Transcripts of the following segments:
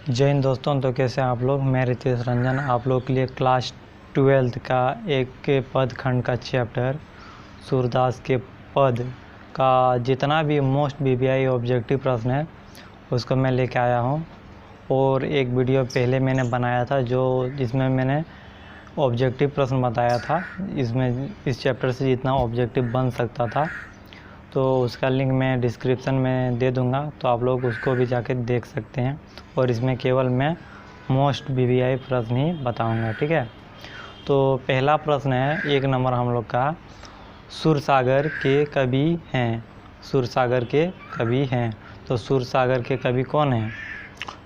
जय हिंद दोस्तों। तो कैसे हैं आप लोग। मैं रितेश रंजन आप लोग के लिए क्लास 12 का एक पद खंड का चैप्टर सूरदास के पद का जितना भी मोस्ट बीबीआई ऑब्जेक्टिव प्रश्न है उसको मैं लेके आया हूं। और एक वीडियो पहले मैंने बनाया था जिसमें मैंने ऑब्जेक्टिव प्रश्न बताया था। इसमें इस चैप्टर से जितना ऑब्जेक्टिव बन सकता था तो उसका लिंक मैं डिस्क्रिप्शन में दे दूंगा, तो आप लोग उसको भी जाके देख सकते हैं। और इसमें केवल मैं मोस्ट बीबीआई प्रश्न ही बताऊंगा, ठीक है। तो पहला प्रश्न है 1 नंबर हम लोग का, सूरसागर के कवि हैं। सूरसागर के कवि हैं, तो सूरसागर के कवि कौन हैं?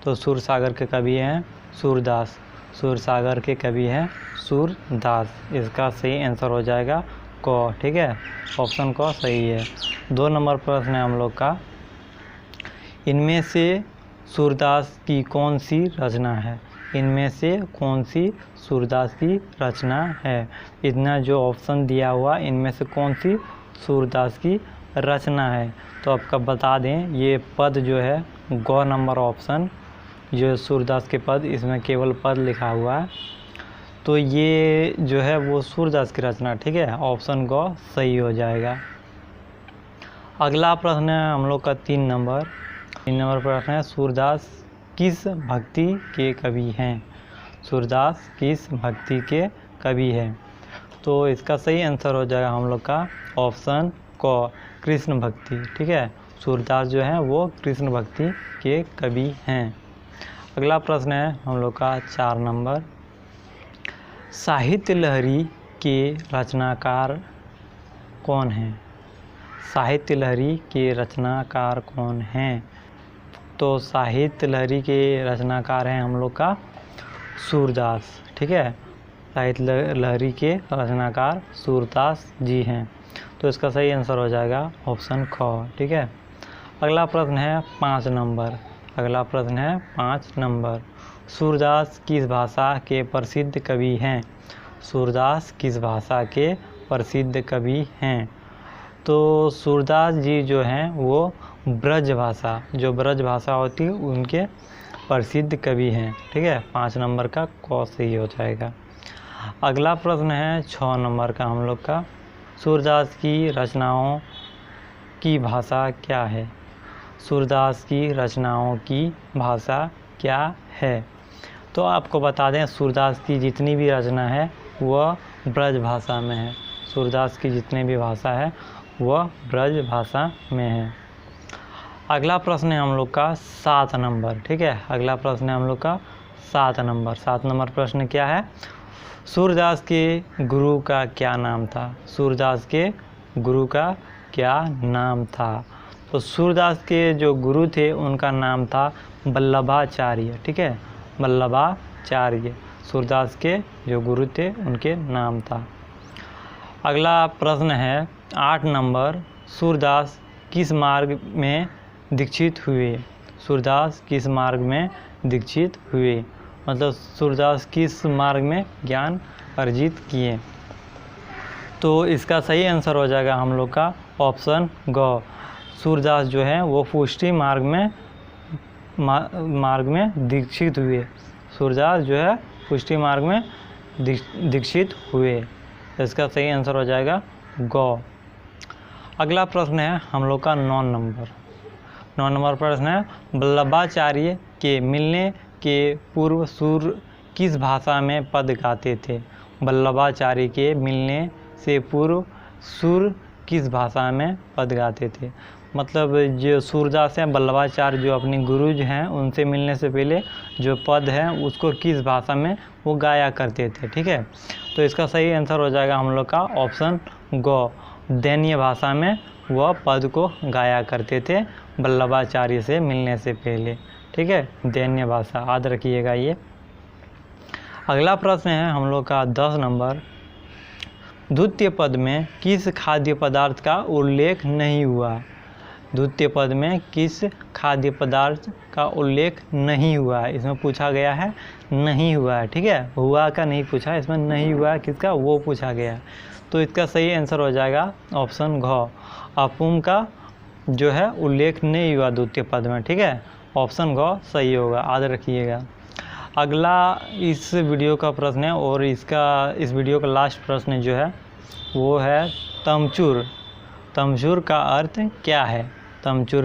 तो सूरसागर के कवि हैं सूरदास। सूरसागर के कवि हैं सूरदास। इसका सही आंसर हो जाएगा क, ठीक है। ऑप्शन क सही है। 2 नंबर प्रश्न है हम लोग का, इनमें से सूरदास की कौन सी रचना है? इनमें से कौन सी सूरदास की रचना है? इतना जो ऑप्शन दिया हुआ इनमें से कौन सी सूरदास की रचना है? तो आपका बता दें, ये पद जो है ग नंबर ऑप्शन, जो सूरदास के पद, इसमें केवल पद लिखा हुआ है, तो ये जो है वो सूरदास की रचना, ठीक है। ऑप्शन ग सही हो जाएगा। अगला प्रश्न है हम लोग का 3 नंबर प्रश्न है, सूरदास किस भक्ति के कवि हैं? सूरदास किस भक्ति के कवि हैं? तो इसका सही आंसर हो जाएगा हम लोग का ऑप्शन क, कृष्ण भक्ति, ठीक है। सूरदास जो है वो कृष्ण भक्ति के कवि हैं। अगला प्रश्न है हम लोग का 4 नंबर, साहित्य लहरी के रचनाकार कौन हैं? साहित्य लहरी के रचनाकार कौन हैं? तो साहित्य लहरी के रचनाकार हैं हम लोग का सूरदास, ठीक है। साहित्य लहरी के रचनाकार सूरदास जी हैं, तो इसका सही आंसर हो जाएगा ऑप्शन ख, ठीक है। अगला प्रश्न है 5 नंबर। अगला प्रश्न है 5 नंबर, सूरदास किस भाषा के प्रसिद्ध कवि हैं? सूरदास किस भाषा के प्रसिद्ध कवि हैं? तो सूरदास जी जो हैं वो ब्रज भाषा, जो ब्रज भाषा होती है उनके प्रसिद्ध कवि हैं, ठीक है। 5 नंबर का क सही हो जाएगा। अगला प्रश्न है 6 नंबर का हम लोग का, सूरदास की रचनाओं की भाषा क्या है? सूरदास की रचनाओं की भाषा क्या है? तो आपको बता दें, सूरदास की जितनी भी रचना है वह ब्रज भाषा में है। सूरदास की जितनी भी भाषा है वह ब्रज भाषा में है। अगला प्रश्न है हम लोग का 7 नंबर, ठीक है। अगला प्रश्न है हम लोग का 7 नंबर। 7 नंबर प्रश्न क्या है? सूरदास के गुरु का क्या नाम था? सूरदास के गुरु का क्या नाम था? तो सूरदास के जो गुरु थे उनका नाम था वल्लभाचार्य, ठीक है। वल्लभाचार्य सूरदास के जो गुरु थे उनके नाम था। अगला प्रश्न है 8 नंबर, सूरदास किस मार्ग में दीक्षित हुए? सूरदास किस मार्ग में दीक्षित हुए? मतलब सूरदास किस मार्ग में ज्ञान अर्जित किए? तो इसका सही आंसर हो जाएगा हम लोग का ऑप्शन ग। सूरदास जो है वो पुष्टि मार्ग में दीक्षित हुए। सूरदास जो है पुष्टि मार्ग में दीक्षित हुए। इसका सही आंसर हो जाएगा ग। अगला प्रश्न है हम लोग का 9 नंबर। 9 नंबर प्रश्न है, वल्लभाचार्य के मिलने के पूर्व सूर किस भाषा में पद गाते थे? वल्लभाचार्य के मिलने से पूर्व सूर किस भाषा में पद गाते थे? मतलब जो सूरदास हैं, वल्लभाचार्य जो अपने गुरुज हैं, उनसे मिलने से पहले जो पद है उसको किस भाषा में वो गाया करते थे, ठीक है। तो इसका सही आंसर हो जाएगा हम लोग का ऑप्शन ग, दैन्य भाषा में वह पद को गाया करते थे वल्लभाचार्य से मिलने से पहले, ठीक है। दैन्य भाषा याद रखिएगा ये। अगला प्रश्न है हम लोग का 10 नंबर, द्वितीय पद में किस खाद्य पदार्थ का उल्लेख नहीं हुआ? द्वितीय पद में किस खाद्य पदार्थ का उल्लेख नहीं हुआ है? इसमें पूछा गया है नहीं हुआ है, ठीक है। हुआ का नहीं पूछा, इसमें नहीं हुआ है किसका वो पूछा गया। तो इसका सही आंसर हो जाएगा ऑप्शन घ, अपुम का जो है उल्लेख नहीं हुआ द्वितीय पद में, ठीक है। ऑप्शन ग सही होगा, याद रखिएगा। अगला इस वीडियो का प्रश्न है और इस वीडियो का लास्ट प्रश्न जो है वो है तमचूर। तमचूर का अर्थ क्या है? तमचूर